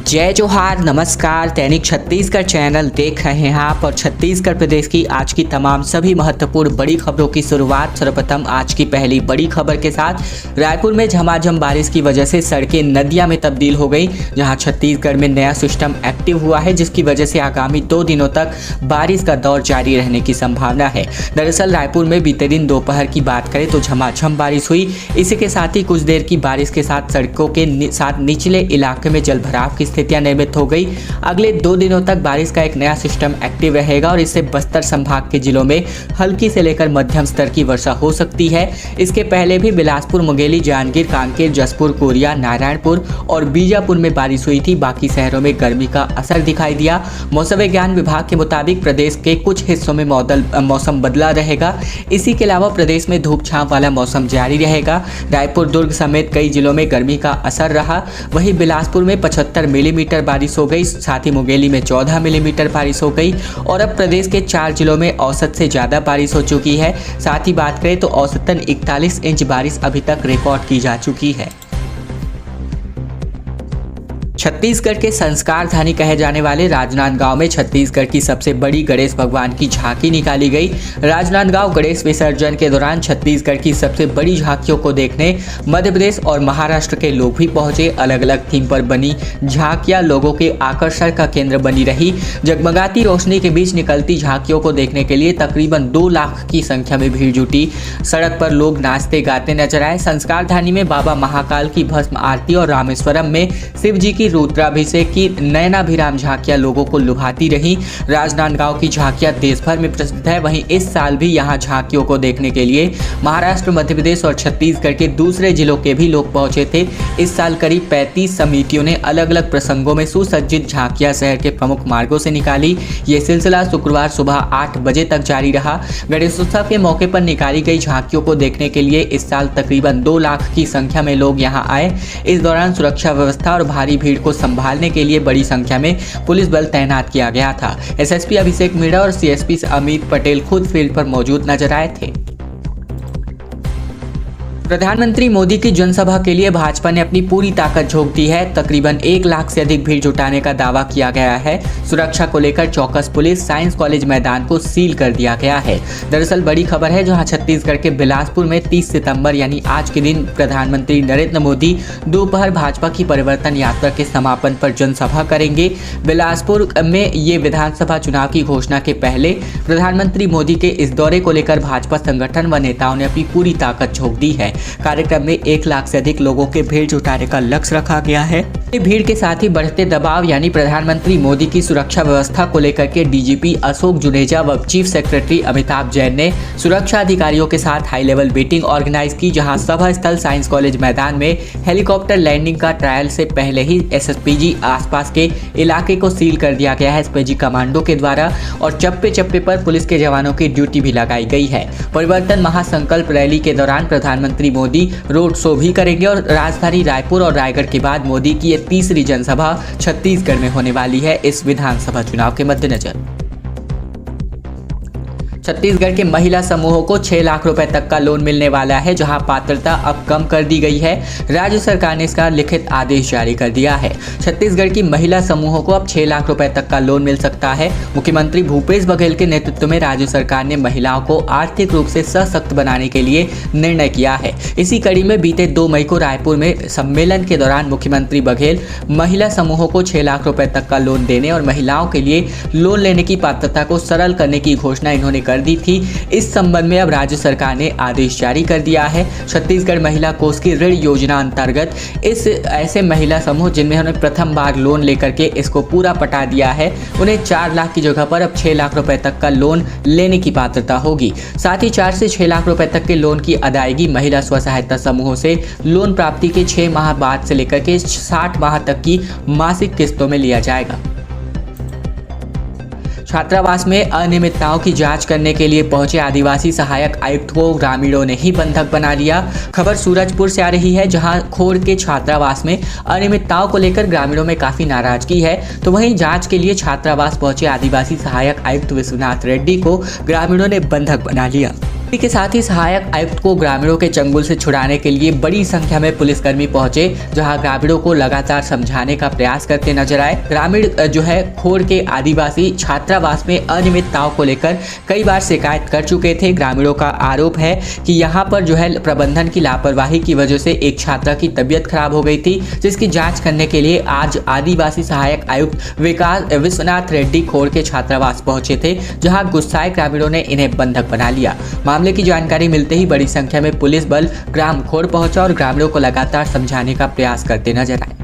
जय जोहार, नमस्कार। दैनिक छत्तीसगढ़ चैनल देख रहे हैं आप और छत्तीसगढ़ प्रदेश की आज की तमाम सभी महत्वपूर्ण बड़ी खबरों की शुरुआत सर्वप्रथम आज की पहली बड़ी खबर के साथ। रायपुर में झमाझम बारिश की वजह से सड़कें नदियां में तब्दील हो गई, जहां छत्तीसगढ़ में नया सिस्टम एक्टिव हुआ है, जिसकी वजह से आगामी 2 दिनों तक बारिश का दौर जारी रहने की संभावना है। दरअसल रायपुर में बीते दिन दोपहर की बात करें तो झमाझम बारिश हुई। इसी के साथ ही कुछ देर की बारिश के साथ सड़कों के साथ निचले इलाके में जलभराव की स्थितियां निर्मित हो गई। अगले 2 दिनों तक बारिश का एक नया सिस्टम एक्टिव रहेगा और इससे बस्तर संभाग के जिलों में हल्की से लेकर मध्यम स्तर की वर्षा हो सकती है। इसके पहले भी बिलासपुर, मुंगेली, जांजगीर, कांकेर, जसपुर, कोरिया, नारायणपुर और बीजापुर में बारिश हुई थी। बाकी शहरों में गर्मी का असर दिखाई दिया। मौसम विज्ञान विभाग के मुताबिक प्रदेश के कुछ हिस्सों में मौसम बदला रहेगा। इसी के अलावा प्रदेश में धूप छांव वाला मौसम जारी रहेगा। रायपुर, दुर्ग समेत कई जिलों में गर्मी का असर रहा। वहीं बिलासपुर में 75 मिलीमीटर बारिश हो गई, साथ ही मुंगेली में 14 मिलीमीटर बारिश हो गई और अब प्रदेश के 4 जिलों में औसत से ज्यादा बारिश हो चुकी है। साथ ही बात करें तो औसतन 41 इंच बारिश अभी तक रिकॉर्ड की जा चुकी है। छत्तीसगढ़ के संस्कारधानी कहे जाने वाले राजनांदगांव में छत्तीसगढ़ की सबसे बड़ी गणेश भगवान की झांकी निकाली गई। राजनांदगांव गणेश विसर्जन के दौरान छत्तीसगढ़ की सबसे बड़ी झांकियों को देखने मध्य प्रदेश और महाराष्ट्र के लोग भी पहुंचे। अलग अलग थीम पर बनी झांकियां लोगों के आकर्षण का केंद्र बनी रही। जगमगाती रोशनी के बीच निकलती झांकियों को देखने के लिए तकरीबन 2 लाख की संख्या में भीड़ जुटी। सड़क पर लोग नाचते गाते नजर आए। संस्कारधानी में बाबा महाकाल की भस्म आरती और रामेश्वरम में शिव जी की रुद्राभिषेक की नयनाभिराम झांकियां लोगों को लुभाती रही। राजनांदगांव की झांकियां देश भर में प्रसिद्ध है। वहीं इस साल भी यहां झांकियों को देखने के लिए महाराष्ट्र, मध्य प्रदेश और छत्तीसगढ़ के दूसरे जिलों के भी लोग पहुंचे थे। इस साल करीब 35 समितियों ने अलग अलग प्रसंगों में सुसज्जित झांकियां शहर के प्रमुख मार्गों से निकाली। ये सिलसिला शुक्रवार सुबह 8 बजे तक जारी रहा। गणेशोत्सव के मौके पर निकाली गई झांकियों को देखने के लिए इस साल तकरीबन 2 लाख की संख्या में लोग यहां आए। इस दौरान सुरक्षा व्यवस्था और भारी भीड़ को संभालने के लिए बड़ी संख्या में पुलिस बल तैनात किया गया था। एसएसपी अभिषेक मीणा और सीएसपी अमित पटेल खुद फील्ड पर मौजूद नजर आए थे। प्रधानमंत्री मोदी की जनसभा के लिए भाजपा ने अपनी पूरी ताकत झोंक दी है। तकरीबन 1 लाख से अधिक भीड़ जुटाने का दावा किया गया है। सुरक्षा को लेकर चौकस पुलिस, साइंस कॉलेज मैदान को सील कर दिया गया है। दरअसल बड़ी खबर है, जहां छत्तीसगढ़ के बिलासपुर में 30 सितंबर यानी आज के दिन प्रधानमंत्री नरेंद्र मोदी दोपहर भाजपा की परिवर्तन यात्रा के समापन पर जनसभा करेंगे। बिलासपुर में ये विधानसभा चुनाव की घोषणा के पहले प्रधानमंत्री मोदी के इस दौरे को लेकर भाजपा संगठन व नेताओं ने अपनी पूरी ताकत झोंक दी है। कार्यक्रम में 1 लाख से अधिक लोगों के भीड़ जुटाने का लक्ष्य रखा गया है। भीड़ के साथ ही बढ़ते दबाव यानी प्रधानमंत्री मोदी की सुरक्षा व्यवस्था को लेकर के डीजीपी अशोक जुनेजा व चीफ सेक्रेटरी अमिताभ जैन ने सुरक्षा अधिकारियों के साथ हाई लेवल मीटिंग ऑर्गेनाइज की, जहां सभा स्थल साइंस कॉलेज मैदान में हेलीकॉप्टर लैंडिंग का ट्रायल से पहले ही एसएसपीजी आसपास के इलाके को सील कर दिया गया है एसपीजी कमांडो के द्वारा और चप्पे चप्पे पर पुलिस के जवानों की ड्यूटी भी लगाई गई है। परिवर्तन महासंकल्प रैली के दौरान प्रधानमंत्री मोदी रोड शो भी करेंगे और राजधानी रायपुर और रायगढ़ के बाद मोदी की ये तीसरी जनसभा छत्तीसगढ़ में होने वाली है इस विधानसभा चुनाव के मद्देनजर। छत्तीसगढ़ के महिला समूहों को 6 लाख रुपए तक का लोन मिलने वाला है, जहां पात्रता अब कम कर दी गई है। राज्य सरकार ने इसका लिखित आदेश जारी कर दिया है। छत्तीसगढ़ की महिला समूहों को अब 6 लाख रुपए तक का लोन मिल सकता है। मुख्यमंत्री भूपेश बघेल के नेतृत्व में राज्य सरकार ने महिलाओं को आर्थिक रूप से सशक्त बनाने के लिए निर्णय किया है। इसी कड़ी में बीते 2 मई को रायपुर में सम्मेलन के दौरान मुख्यमंत्री बघेल महिला समूहों को 6 लाख रुपए तक का लोन देने और महिलाओं के लिए लोन लेने की पात्रता को सरल करने की घोषणा इन्होंने कर दी थी। इस संबंध में अब राज्य सरकार ने आदेश जारी कर दिया है। छत्तीसगढ़ महिला कोष की ऋण योजना अंतर्गत इस ऐसे महिला समूह जिनमें उन्होंने प्रथम बार लोन लेकर के इसको पूरा पटा दिया है, उन्हें 4 लाख की जगह पर अब 6 लाख रुपए तक का लोन लेने की पात्रता होगी। साथ ही 4 से 6 लाख रुपए तक के लोन की अदायगी महिला स्व सहायता समूहों से लोन प्राप्ति के 6 माह बाद से लेकर के 60 माह तक की मासिक किस्तों में लिया जाएगा। छात्रावास में अनियमितताओं की जांच करने के लिए पहुंचे आदिवासी सहायक आयुक्त को ग्रामीणों ने ही बंधक बना लिया। खबर सूरजपुर से आ रही है, जहां खोड़ के छात्रावास में अनियमितताओं को लेकर ग्रामीणों में काफी नाराजगी है। तो वहीं जांच के लिए छात्रावास पहुंचे आदिवासी सहायक आयुक्त विश्वनाथ रेड्डी को ग्रामीणों ने बंधक बना लिया। इसी के साथ ही सहायक आयुक्त को ग्रामीणों के चंगुल से छुड़ाने के लिए बड़ी संख्या में पुलिसकर्मी पहुंचे, जहां ग्रामीणों को लगातार समझाने का प्रयास करते नजर आए। ग्रामीण जो है खोड़ के आदिवासी छात्रावास में अनियमितताओं को लेकर कई बार शिकायत कर चुके थे। ग्रामीणों का आरोप है कि यहाँ पर जो है प्रबंधन की लापरवाही की वजह से एक छात्रा की तबीयत खराब हो गई थी, जिसकी जाँच करने के लिए आज आदिवासी सहायक आयुक्त विश्वनाथ रेड्डी खोड़ के छात्रावास पहुंचे थे, जहाँ गुस्साए ग्रामीणों ने इन्हें बंधक बना लिया। मामले की जानकारी मिलते ही बड़ी संख्या में पुलिस बल ग्राम खोड़ पहुंचा और ग्रामीणों को लगातार समझाने का प्रयास करते नजर आए।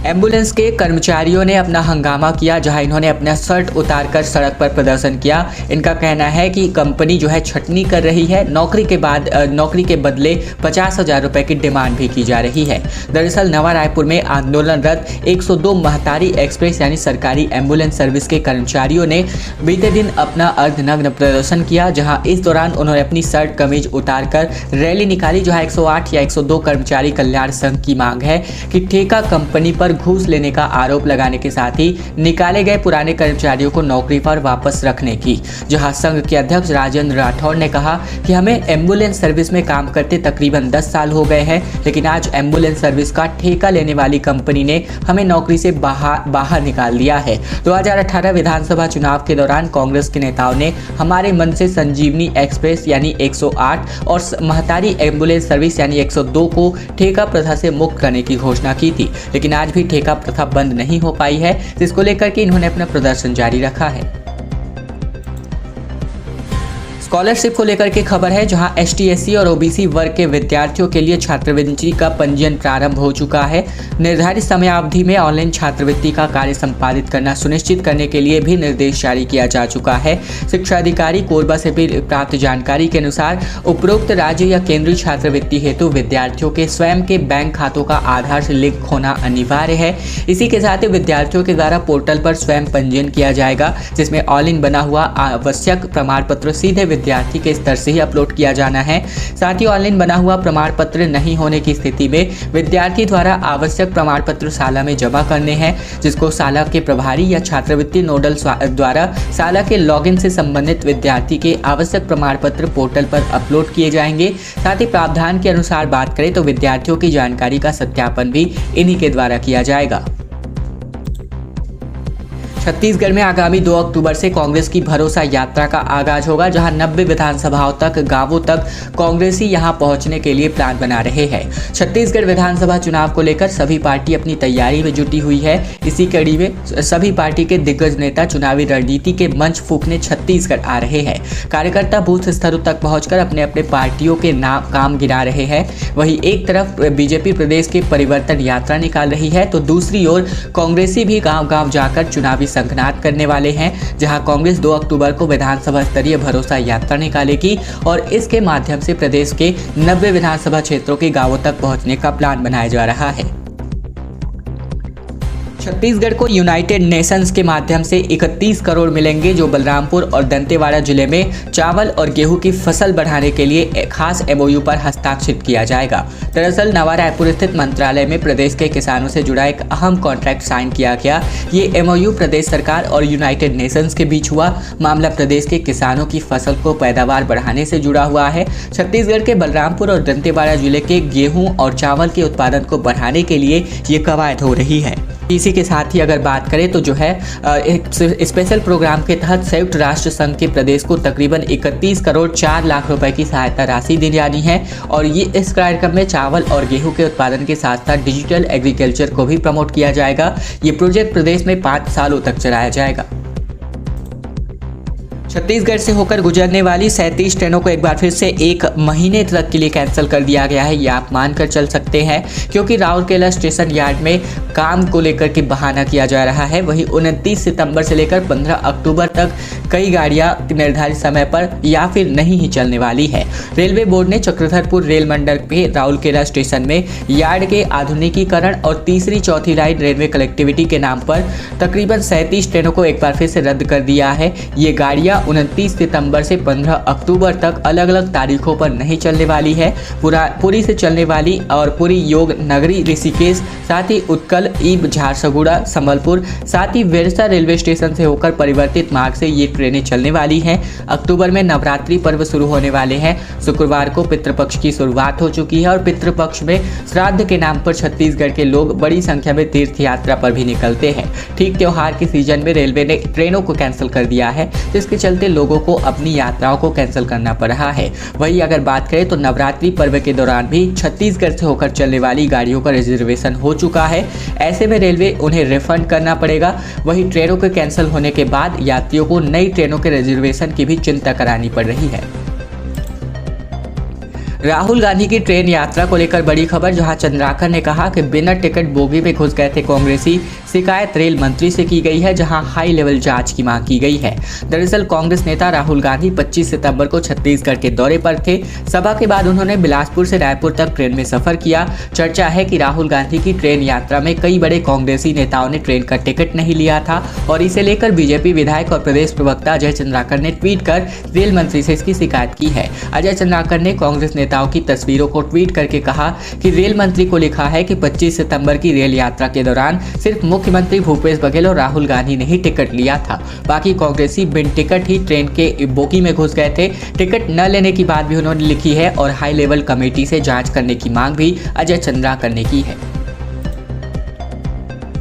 एम्बुलेंस के कर्मचारियों ने अपना हंगामा किया, जहां इन्होंने अपना शर्ट उतारकर सड़क पर प्रदर्शन किया। इनका कहना है कि कंपनी जो है छटनी कर रही है, नौकरी के बदले 50,000 रुपए की डिमांड भी की जा रही है। दरअसल नवा रायपुर में आंदोलनरत 102 महतारी एक्सप्रेस यानी सरकारी एम्बुलेंस सर्विस के कर्मचारियों ने बीते दिन अपना अर्धनग्न प्रदर्शन किया, जहाँ इस दौरान उन्होंने अपनी शर्ट कमीज उतारकर रैली निकाली। जहाँ 108 या 102 कर्मचारी कल्याण संघ की मांग है कि ठेका कंपनी पर घूस लेने का आरोप लगाने के साथ ही निकाले गए पुराने कर्मचारियों को नौकरी पर वापस रखने की। जहां संघ के अध्यक्ष राजेंद्र राठौड़ ने कहा कि हमें एम्बुलेंस सर्विस में काम करते तकरीबन 10 साल हो गए हैं, लेकिन आज एम्बुलेंस सर्विस का ठेका लेने वाली कंपनी ने हमें नौकरी से बाहर निकाल दिया है। 2018 विधानसभा चुनाव के दौरान कांग्रेस के नेताओं ने हमारे मन से संजीवनी एक्सप्रेस यानी 108 और महतारी एम्बुलेंस सर्विस यानी 102 को ठेका प्रथा से मुक्त करने की घोषणा की थी, लेकिन आज भी ठेका प्रथा बंद नहीं हो पाई है, जिसको लेकर के इन्होंने अपना प्रदर्शन जारी रखा है। स्कॉलरशिप को लेकर के खबर है, जहां ST/SC और OBC वर्ग के विद्यार्थियों के लिए छात्रवृत्ति का पंजीयन प्रारंभ हो चुका है। निर्धारित समयावधि में ऑनलाइन छात्रवृत्ति का कार्य संपादित करना सुनिश्चित करने के लिए भी निर्देश जारी किया जा चुका है। शिक्षा अधिकारी कोरबा से भी प्राप्त जानकारी के अनुसार उपरोक्त राज्य या केंद्रीय छात्रवृत्ति हेतु विद्यार्थियों के स्वयं के बैंक खातों का आधार से लिंक होना अनिवार्य है। इसी के साथ ही विद्यार्थियों के द्वारा पोर्टल पर स्वयं पंजीयन किया जाएगा, जिसमें ऑनलाइन बना हुआ आवश्यक प्रमाण पत्र सीधे विद्यार्थी के स्तर से ही अपलोड किया जाना है। साथ ही ऑनलाइन बना हुआ प्रमाण पत्र नहीं होने की स्थिति में विद्यार्थी द्वारा आवश्यक प्रमाण पत्र शाला में जमा करने हैं, जिसको शाला के प्रभारी या छात्रवृत्ति नोडल द्वारा शाला के लॉगिन से संबंधित विद्यार्थी के आवश्यक प्रमाण पत्र पोर्टल पर अपलोड किए जाएंगे। साथ ही प्रावधान के अनुसार बात करें तो विद्यार्थियों की जानकारी का सत्यापन भी इन्हीं के द्वारा किया जाएगा। छत्तीसगढ़ में आगामी 2 अक्टूबर से कांग्रेस की भरोसा यात्रा का आगाज होगा, जहां 90 विधानसभाओं तक गांवों तक कांग्रेसी यहां पहुंचने के लिए प्लान बना रहे हैं। छत्तीसगढ़ विधानसभा चुनाव को लेकर सभी पार्टी अपनी तैयारी में जुटी हुई है। इसी कड़ी में सभी पार्टी के दिग्गज नेता चुनावी रणनीति के मंच फूंकने छत्तीसगढ़ आ रहे हैं। कार्यकर्ता बूथ स्तरों तक पहुंचकर अपने अपने पार्टियों के नाम काम गिना रहे हैं। वहीं एक तरफ बीजेपी प्रदेश की परिवर्तन यात्रा निकाल रही है, तो दूसरी ओर कांग्रेसी भी गांव-गांव जाकर चुनावी संगनाद करने वाले हैं, जहां कांग्रेस 2 अक्टूबर को विधानसभा स्तरीय भरोसा यात्रा निकालेगी और इसके माध्यम से प्रदेश के 90 विधानसभा क्षेत्रों के गांवों तक पहुंचने का प्लान बनाया जा रहा है। छत्तीसगढ़ को यूनाइटेड नेशंस के माध्यम से 31 करोड़ मिलेंगे, जो बलरामपुर और दंतेवाड़ा जिले में चावल और गेहूं की फसल बढ़ाने के लिए एक खास MOU पर हस्ताक्षरित किया जाएगा। दरअसल नवा रायपुर स्थित मंत्रालय में प्रदेश के किसानों से जुड़ा एक अहम कॉन्ट्रैक्ट साइन किया गया। ये MOU प्रदेश सरकार और यूनाइटेड नेशंस के बीच हुआ। मामला प्रदेश के किसानों की फसल को पैदावार बढ़ाने से जुड़ा हुआ है। छत्तीसगढ़ के बलरामपुर और दंतेवाड़ा जिले के गेहूं और चावल के उत्पादन को बढ़ाने के लिए ये कवायद हो रही है। इसी के साथ ही अगर बात करें तो जो है एक स्पेशल प्रोग्राम के तहत संयुक्त राष्ट्र संघ के प्रदेश को तकरीबन 31 करोड़ 4 लाख रुपए की सहायता राशि दी जानी है और ये इस कार्यक्रम में चावल और गेहूं के उत्पादन के साथ साथ डिजिटल एग्रीकल्चर को भी प्रमोट किया जाएगा। ये प्रोजेक्ट प्रदेश में 5 सालों तक चलाया जाएगा। छत्तीसगढ़ से होकर गुजरने वाली 37 ट्रेनों को एक बार फिर से 1 महीने तक के लिए कैंसिल कर दिया गया है। ये आप मानकर चल सकते हैं, क्योंकि राउरकेला स्टेशन यार्ड में काम को लेकर के बहाना किया जा रहा है। वहीं 29 सितंबर से लेकर 15 अक्टूबर तक कई गाड़ियां निर्धारित समय पर या फिर नहीं ही चलने वाली है। रेलवे बोर्ड ने चक्रधरपुर रेल मंडल के राउरकेला स्टेशन में यार्ड के आधुनिकीकरण और तीसरी चौथी लाइन रेलवे कनेक्टिविटी के नाम पर तकरीबन 37 ट्रेनों को एक बार फिर से रद्द कर दिया है। ये गाड़ियां यह 29 सितंबर से 15 अक्टूबर तक अलग अलग तारीखों पर नहीं चलने वाली है। पुरी से चलने वाली और पुरी योग नगरी ऋषिकेश, साथ ही उत्कल, ईब, झारसुगुड़ा, संबलपुर, साथ ही विरसा रेलवे स्टेशन से होकर परिवर्तित मार्ग से ये ट्रेनें चलने वाली हैं। अक्टूबर में नवरात्रि पर्व शुरू होने वाले हैं। शुक्रवार को पितृपक्ष की शुरुआत हो चुकी है और पितृपक्ष में श्राद्ध के नाम पर छत्तीसगढ़ के लोग बड़ी संख्या में तीर्थ यात्रा पर भी निकलते हैं। ठीक त्योहार के सीजन में रेलवे ने ट्रेनों को कैंसिल कर दिया है, जिसके चलते लोगों को अपनी यात्राओं को कैंसिल करना पड़ रहा है। वहीं अगर बात करें तो नवरात्रि पर्व के दौरान भी छत्तीसगढ़ से होकर चलने वाली गाड़ियों का रिजर्वेशन हो चुका है। ऐसे में रेलवे उन्हें रिफंड करना पड़ेगा। वहीं ट्रेनों के कैंसिल होने के बाद यात्रियों को नई ट्रेनों के रिजर्वेशन की भी चिंता करानी पड़ रही है। राहुल गांधी की ट्रेन यात्रा को लेकर बड़ी खबर, जहां चंद्राकर ने कहा कि बिना टिकट बोगी में घुस गए थे कांग्रेसी। शिकायत रेल मंत्री से की गई है, जहां हाई लेवल जांच की मांग की गई है। दरअसल कांग्रेस नेता राहुल गांधी 25 सितंबर को छत्तीसगढ़ के दौरे पर थे। सभा के बाद उन्होंने बिलासपुर से रायपुर तक ट्रेन में सफर किया। चर्चा है कि राहुल गांधी की ट्रेन यात्रा में कई बड़े कांग्रेसी नेताओं ने ट्रेन का टिकट नहीं लिया था और इसे लेकर बीजेपी विधायक और प्रदेश प्रवक्ता अजय चंद्राकर ने ट्वीट कर रेल मंत्री से इसकी शिकायत की है। अजय चंद्राकर ने कांग्रेस नेताओं की तस्वीरों को ट्वीट करके कहा कि रेल मंत्री को लिखा है कि 25 सितंबर की रेल यात्रा के दौरान सिर्फ मुख्यमंत्री भूपेश बघेल और राहुल गांधी ने ही टिकट लिया था। बाकी कांग्रेसी बिन टिकट ही ट्रेन के बोगी में घुस गए थे। टिकट न लेने की बात भी उन्होंने लिखी है और हाई लेवल कमेटी से जांच करने की मांग भी अजय चंद्राकर ने की है।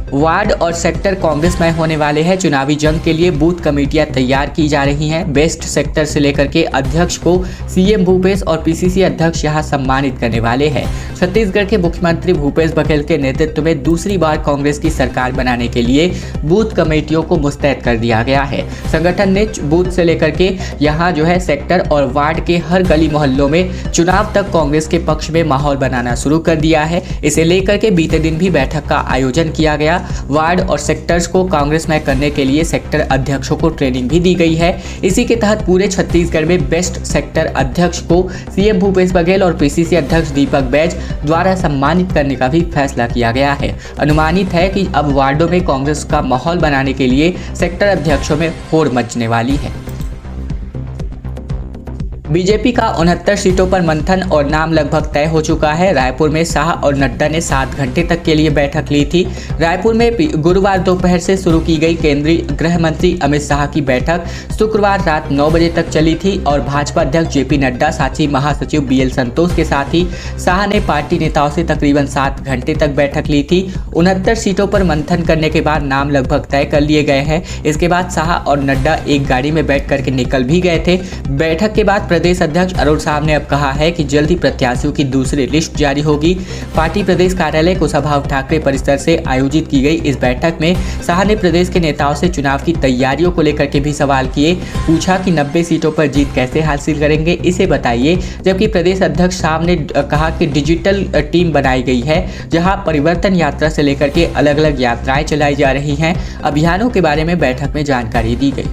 वार्ड और सेक्टर कांग्रेस में होने वाले हैं। चुनावी जंग के लिए बूथ कमेटियां तैयार की जा रही हैं। बेस्ट सेक्टर से लेकर के अध्यक्ष को सीएम भूपेश और पीसीसी अध्यक्ष यहां सम्मानित करने वाले हैं। छत्तीसगढ़ के मुख्यमंत्री भूपेश बघेल के नेतृत्व में दूसरी बार कांग्रेस की सरकार बनाने के लिए बूथ कमेटियों को मुस्तैद कर दिया गया है। संगठन ने बूथ से लेकर के यहाँ जो है सेक्टर और वार्ड के हर गली मोहल्लों में चुनाव तक कांग्रेस के पक्ष में माहौल बनाना शुरू कर दिया है। इसे लेकर के बीते दिन भी बैठक का आयोजन किया गया। वार्ड और सेक्टर्स को कांग्रेस में करने के लिए सेक्टर अध्यक्षों को ट्रेनिंग भी दी गई है। इसी के तहत पूरे छत्तीसगढ़ में बेस्ट सेक्टर अध्यक्ष को सीएम भूपेश बघेल और पीसीसी अध्यक्ष दीपक बैज द्वारा सम्मानित करने का भी फैसला किया गया है। अनुमानित है कि अब वार्डों में कांग्रेस का माहौल बनाने के लिए सेक्टर अध्यक्षों में होड़ मचने वाली है। बीजेपी का 69 सीटों पर मंथन और नाम लगभग तय हो चुका है। रायपुर में शाह और नड्डा ने 7 घंटे तक के लिए बैठक ली थी। रायपुर में गुरुवार दोपहर से शुरू की गई केंद्रीय गृह मंत्री अमित शाह की बैठक शुक्रवार रात 9 बजे तक चली थी और भाजपा अध्यक्ष जेपी नड्डा, साथ ही महासचिव बीएल संतोष के साथ ही शाह ने पार्टी नेताओं से तकरीबन 7 घंटे तक बैठक ली थी। 69 सीटों पर मंथन करने के बाद नाम लगभग तय कर लिए गए हैं। इसके बाद शाह और नड्डा एक गाड़ी में बैठ करके निकल भी गए थे। बैठक के बाद प्रदेश अध्यक्ष अरुण साहब ने अब कहा है कि जल्द ही प्रत्याशियों की दूसरी लिस्ट जारी होगी। पार्टी प्रदेश कार्यालय कुशाभाऊ ठाकरे परिसर से आयोजित की गई इस बैठक में शाह ने प्रदेश के नेताओं से चुनाव की तैयारियों को लेकर के भी सवाल किए। पूछा कि 90 सीटों पर जीत कैसे हासिल करेंगे, इसे बताइए। जबकि प्रदेश अध्यक्ष साहब ने कहा कि डिजिटल टीम बनाई गई है, जहां परिवर्तन यात्रा से लेकर के अलग अलग यात्राएं चलाई जा रही हैं। अभियानों के बारे में बैठक में जानकारी दी गई।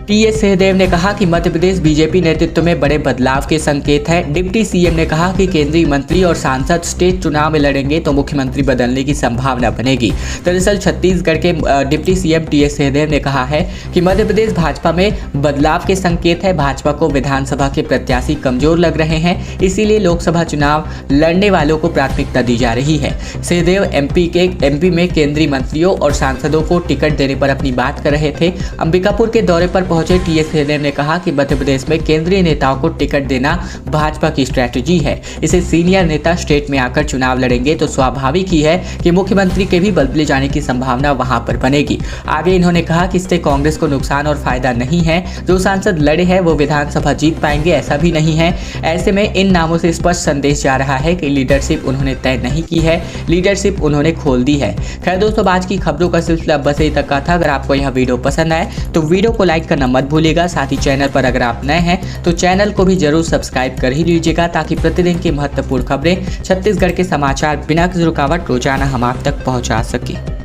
टीएस सिंहदेव ने कहा कि मध्य प्रदेश बीजेपी नेतृत्व में बड़े बदलाव के संकेत है। डिप्टी सीएम ने कहा कि केंद्रीय मंत्री और सांसद स्टेट चुनाव में लड़ेंगे तो मुख्यमंत्री बदलने की संभावना बनेगी। दरअसल छत्तीसगढ़ के डिप्टी सीएम टीएस सिंहदेव ने कहा है कि मध्य प्रदेश भाजपा में बदलाव के संकेत है। भाजपा को विधानसभा के प्रत्याशी कमजोर लग रहे हैं, इसीलिए लोकसभा चुनाव लड़ने वालों को प्राथमिकता दी जा रही है। सिंहदेव एमपी में केंद्रीय मंत्रियों और सांसदों को टिकट देने पर अपनी बात कर रहे थे। अंबिकापुर के दौरे पर पहुंचे टीएस सिंहदेव ने कहा कि मध्य प्रदेश में केंद्रीय नेताओं को टिकट देना भाजपा की स्ट्रैटेजी है। इसे सीनियर नेता स्टेट में आकर चुनाव लड़ेंगे तो स्वाभाविक ही है कि मुख्यमंत्री के भी बदले जाने की संभावना वहां पर बनेगी। आगे इन्होंने कहा कि इससे कांग्रेस को नुकसान और फायदा नहीं है। जो सांसद लड़े हैं वो विधानसभा जीत पाएंगे, ऐसा भी नहीं है। ऐसे में इन नामों से स्पष्ट संदेश जा रहा है कि लीडरशिप उन्होंने तय नहीं की है, लीडरशिप उन्होंने खोल दी है। खैर दोस्तों, आज की खबरों का सिलसिला बस यही तक का था। अगर आपको यह वीडियो पसंद आए तो वीडियो को लाइक करना मत भूलिएगा। साथ ही चैनल पर अगर आप नए हैं तो चैनल को भी जरूर सब्सक्राइब कर ही लीजिएगा, ताकि प्रतिदिन की महत्वपूर्ण खबरें, छत्तीसगढ़ के समाचार बिना किसी रुकावट रोजाना हम आप तक पहुंचा सके।